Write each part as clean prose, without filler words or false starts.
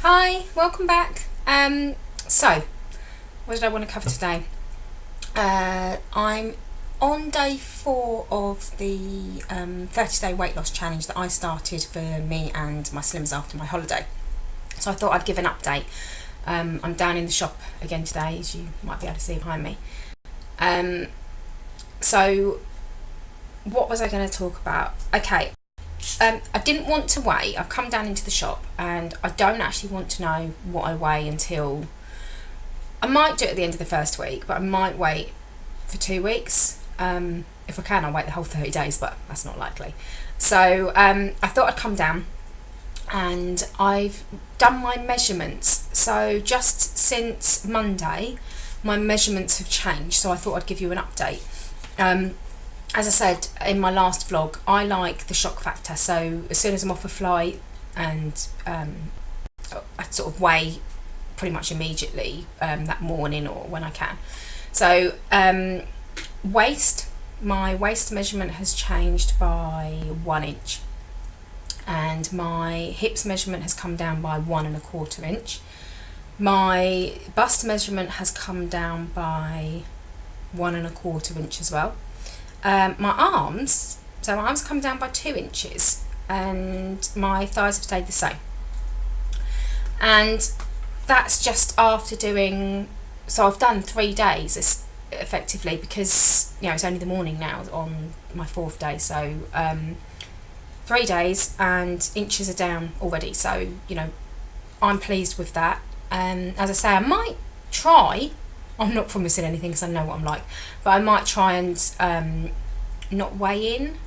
Hi, welcome back. So, what did I want to cover today? I'm on day 4 of the 30-day weight loss challenge that I started for me and my slims after my holiday. So I thought I'd give an update. I'm down in the shop again today, as you might be able to see behind me. So, what was I going to talk about? Okay. I didn't want to weigh. I've come down into the shop and I don't actually want to know what I weigh until I might do it at the end of the first week, but I might wait for 2 weeks. If I can, I'll wait the whole 30 days, but that's not likely. So I thought I'd come down and I've done my measurements. So just since Monday, my measurements have changed. So I thought I'd give you an update. As I said in my last vlog, I like the shock factor. So as soon as I'm off a flight and I sort of weigh pretty much immediately that morning or when I can. So my waist measurement has changed by 1 inch, and my hips measurement has come down by 1¼ inch. My bust measurement has come down by 1¼ inch as well. My arms come down by 2 inches, and my thighs have stayed the same. And that's just after doing, so I've done 3 days effectively, because it's only the morning now on my 4th day. So 3 days and inches are down already. So I'm pleased with that. As I say, I might try. I'm not promising anything because I know what I'm like, but I might try and not weigh in.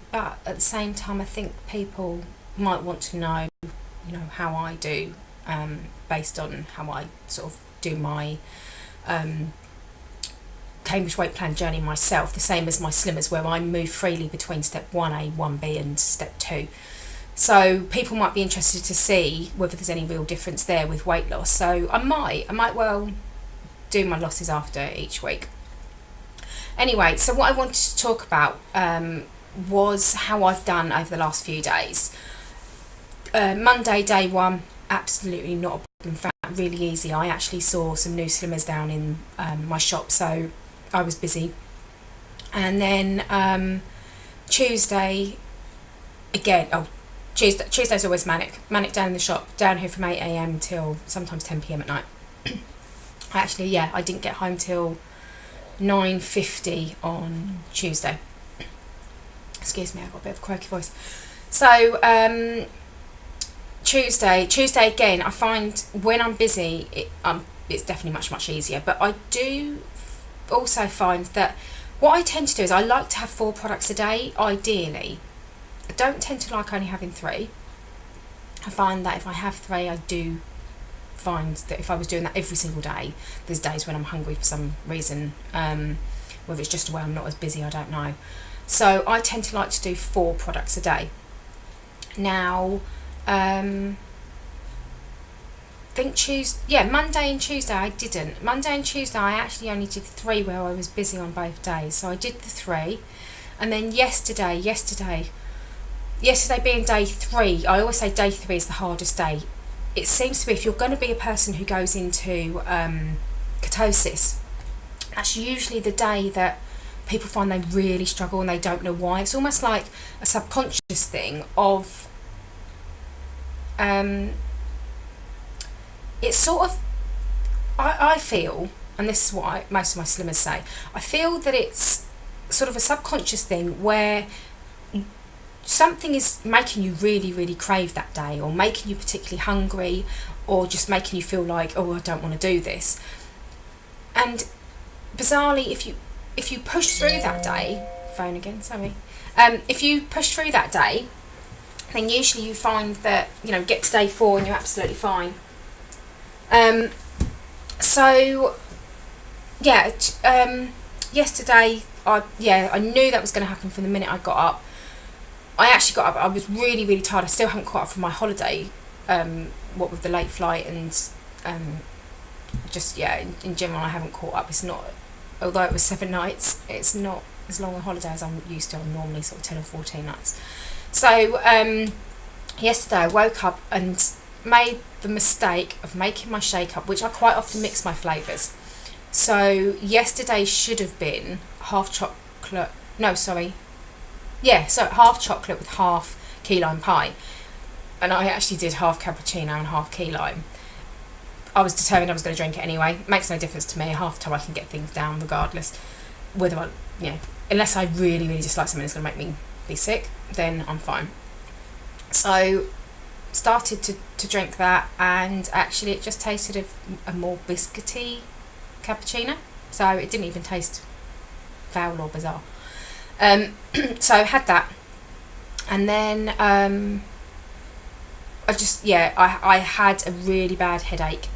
But at the same time, I think people might want to know, how I do, based on how I sort of do my Cambridge Weight Plan journey myself, the same as my slimmers, where I move freely between step 1A, 1B and step 2. So people might be interested to see whether there's any real difference there with weight loss. So I might well do my losses after each week. Anyway, so what I wanted to talk about was how I've done over the last few days. Monday, day 1, absolutely not a problem. In fact, really easy. I actually saw some new slimmers down in my shop, so I was busy. And then Tuesday, again, Tuesday's always manic down in the shop, down here from 8 a.m. till sometimes 10 p.m. at night. Actually, I didn't get home till 9:50 on Tuesday. Excuse me, I've got a bit of a croaky voice. So Tuesday again, I find when I'm busy, it's definitely much easier. But I do also find that what I tend to do is I like to have 4 products a day, ideally. I don't tend to like only having 3. I find that if I have 3, I do find that if I was doing that every single day, there's days when I'm hungry for some reason, whether it's just the way I'm not as busy, I don't know. So I tend to like to do 4 products a day. Now Monday and Tuesday I didn't. Monday and Tuesday I actually only did 3 where I was busy on both days. So I did the 3, and then yesterday being day 3, I always say day 3 is the hardest day. It seems to be, if you're going to be a person who goes into ketosis, that's usually the day that people find they really struggle and they don't know why. It's almost like a subconscious thing of, it's sort of, I feel, and this is what most of my slimmers say, I feel that it's sort of a subconscious thing where something is making you really crave that day, or making you particularly hungry, or just making you feel like, oh, I don't want to do this. And bizarrely, if you push through that day, phone again, sorry. If you push through that day, then usually you find that, get to day 4 and you're absolutely fine. Yesterday, I knew that was going to happen from the minute I got up. I actually got up, I was really tired. I still haven't caught up from my holiday, what with the late flight and in general I haven't caught up. It's not, although it was 7 nights, it's not as long a holiday as I'm used to. I'm normally sort of 10 or 14 nights. So yesterday I woke up and made the mistake of making my shake up, which I quite often mix my flavours. So yesterday should have been half chocolate, no, sorry, yeah, so half chocolate with half key lime pie. And I actually did half cappuccino and half key lime. I was determined I was going to drink it anyway. Makes no difference to me. Half the time I can get things down regardless. Whether I, unless I really, really dislike something that's going to make me be sick, then I'm fine. So started to drink that, and actually it just tasted of a more biscuity cappuccino. So it didn't even taste foul or bizarre. So had that, and then I had a really bad headache.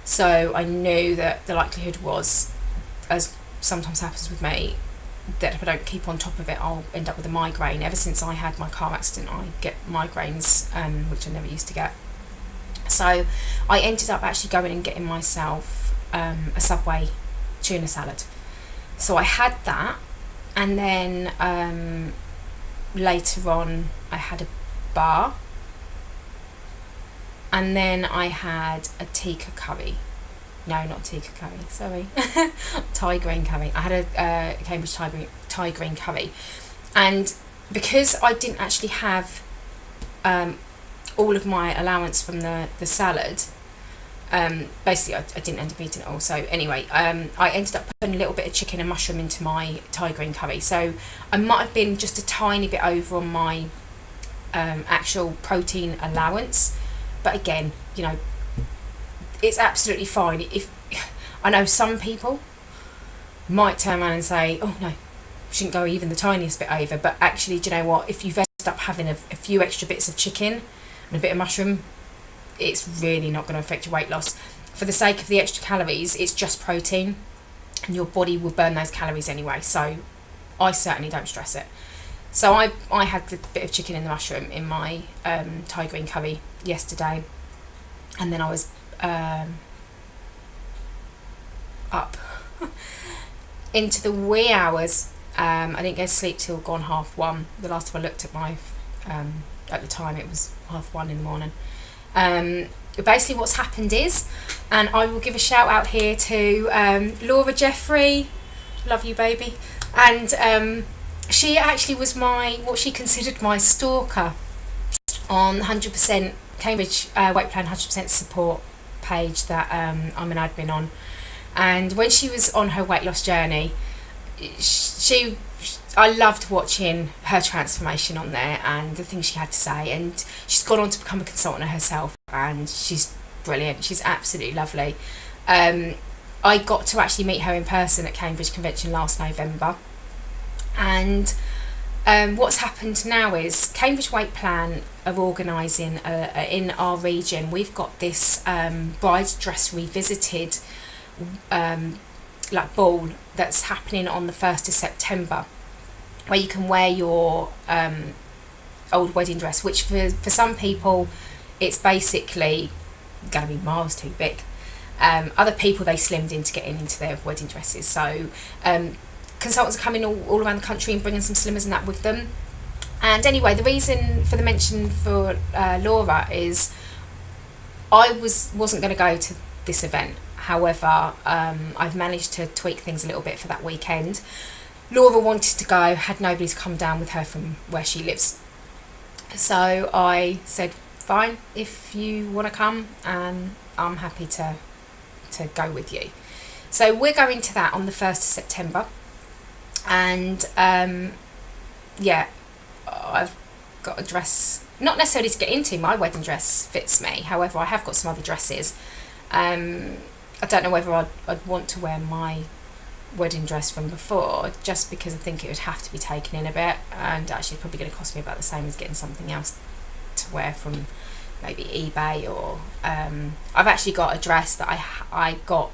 So I knew that the likelihood was, as sometimes happens with me, that if I don't keep on top of it, I'll end up with a migraine. Ever since I had my car accident, I get migraines, which I never used to get. So I ended up actually going and getting myself a Subway tuna salad. So I had that, and then later on I had a bar, and then I had a tikka curry. No, not tikka curry, sorry. Thai green curry. I had a Cambridge Thai green curry. And because I didn't actually have all of my allowance from the salad, basically I didn't end up eating it all. So anyway, I ended up putting a little bit of chicken and mushroom into my Thai green curry. So I might have been just a tiny bit over on my actual protein allowance. But again, it's absolutely fine. If I know some people might turn around and say, oh no, shouldn't go even the tiniest bit over, but actually, do you know what, if you've ended up having a few extra bits of chicken and a bit of mushroom, it's really not going to affect your weight loss. For the sake of the extra calories, it's just protein, and your body will burn those calories anyway, so I certainly don't stress it. So I had the bit of chicken and the mushroom in my Thai green curry yesterday, and then I was up into the wee hours. I didn't go to sleep till gone 1:30. The last time I looked at my at the time, it was 1:30 in the morning. Basically what's happened is, and I will give a shout out here to Laura Jeffrey, love you baby, and she actually was what she considered my stalker on 100% Cambridge Weight Plan 100% support page that I'm an admin on. And when she was on her weight loss journey, I loved watching her transformation on there and the things she had to say, and she's gone on to become a consultant herself, and she's brilliant. She's absolutely lovely. I got to actually meet her in person at Cambridge Convention last November, and what's happened now is Cambridge Weight Plan are organising in our region. We've got this Bride's Dress Revisited ball that's happening on the 1st of September, where you can wear your old wedding dress, which for some people it's basically going to be miles too big. Other people, they slimmed in to get into their wedding dresses. So consultants are coming all around the country and bringing some slimmers and that with them. And anyway, the reason for the mention for Laura is I wasn't going to go to this event. However, I've managed to tweak things a little bit for that weekend. Laura wanted to go, had nobody to come down with her from where she lives. So I said, fine, if you want to come, I'm happy to go with you. So we're going to that on the 1st of September. And I've got a dress, not necessarily to get into, my wedding dress fits me. However, I have got some other dresses. I don't know whether I'd want to wear my wedding dress from before, just because I think it would have to be taken in a bit, and actually probably going to cost me about the same as getting something else to wear from maybe eBay, or I've actually got a dress that I got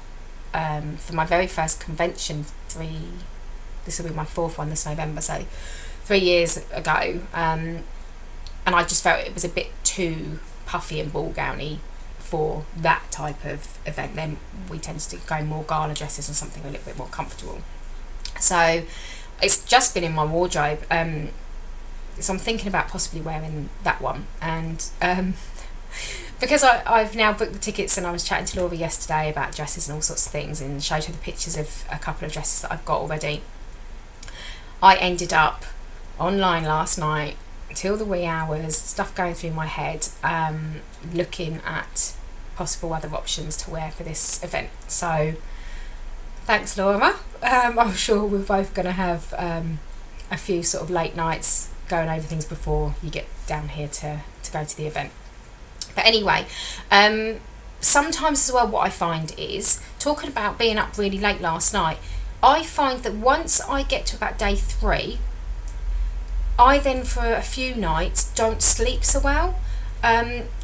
for my very first convention this will be my 4th one this November, so 3 years ago, and I just felt it was a bit too puffy and ball gowny for that type of event. Then we tend to go more gala dresses and something a little bit more comfortable. So it's just been in my wardrobe, so I'm thinking about possibly wearing that one. And because I've now booked the tickets, and I was chatting to Laura yesterday about dresses and all sorts of things, and showed her the pictures of a couple of dresses that I've got already. I ended up online last night till the wee hours, stuff going through my head, looking at possible other options to wear for this event. So thanks, Laura. I'm sure we're both going to have a few sort of late nights going over things before you get down here to go to the event. But anyway, sometimes as well what I find is, talking about being up really late last night, I find that once I get to about day 3, I then for a few nights don't sleep so well.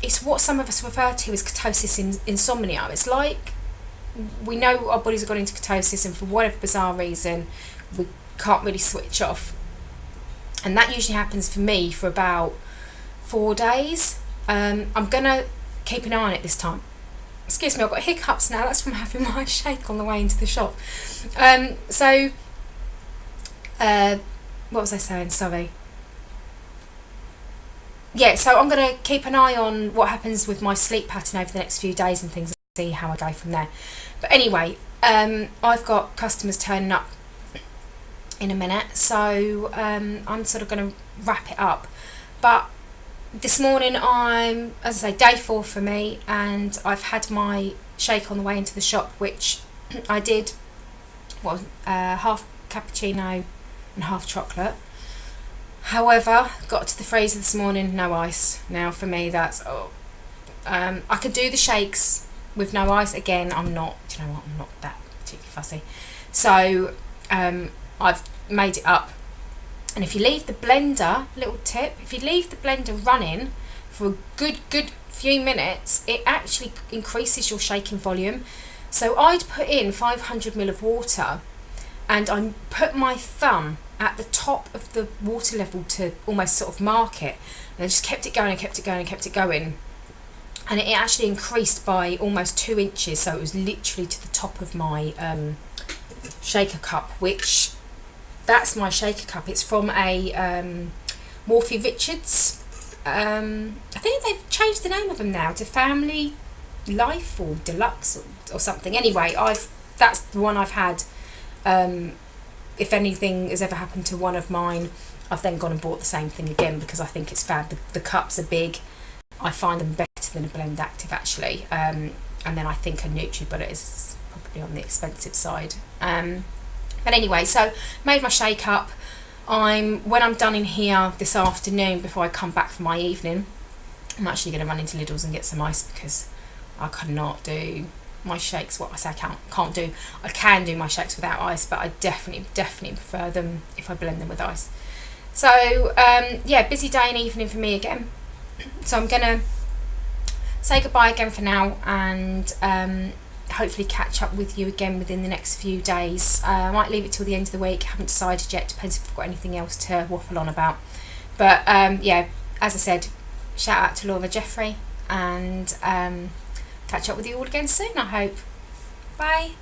It's what some of us refer to as ketosis insomnia. It's like we know our bodies have gone into ketosis, and for whatever bizarre reason we can't really switch off, and that usually happens for me for about 4 days. I'm gonna keep an eye on it this time. Excuse me, I've got hiccups now, that's from having my shake on the way into the shop. What was I saying, sorry? Yeah, so I'm going to keep an eye on what happens with my sleep pattern over the next few days and things, and see how I go from there. But anyway, I've got customers turning up in a minute, so I'm sort of going to wrap it up. But this morning I'm, as I say, day 4 for me, and I've had my shake on the way into the shop, which I did, half cappuccino and half chocolate. However, got to the freezer this morning, no ice. Now for me that's, I could do the shakes with no ice. Again, I'm not that particularly fussy. So I've made it up. And if you leave the blender, little tip, if you leave the blender running for a good few minutes, it actually increases your shaking volume. So I'd put in 500 ml of water, and I put my thumb at the top of the water level to almost sort of mark it, and I just kept it going and kept it going and kept it going, and it actually increased by almost 2 inches, so it was literally to the top of my shaker cup, which that's my shaker cup. It's from a Morphy Richards. I think they've changed the name of them now to Family Life or Deluxe or something. Anyway, that's the one I've had. If anything has ever happened to one of mine, I've then gone and bought the same thing again because I think it's fab. The cups are big. I find them better than a Blend Active actually. And then I think a NutriBullet is probably on the expensive side. But anyway, so made my shake up. When I'm done in here this afternoon, before I come back for my evening, I'm actually going to run into Lidl's and get some ice, because I cannot do my shakes. What I say I can't do. I can do my shakes without ice, but I definitely prefer them if I blend them with ice. So yeah, busy day and evening for me again. So I'm going to say goodbye again for now, and hopefully catch up with you again within the next few days. I might leave it till the end of the week, haven't decided yet, depends if I've got anything else to waffle on about. But yeah, as I said, shout out to Laura Jeffrey, and catch up with you all again soon, I hope. Bye.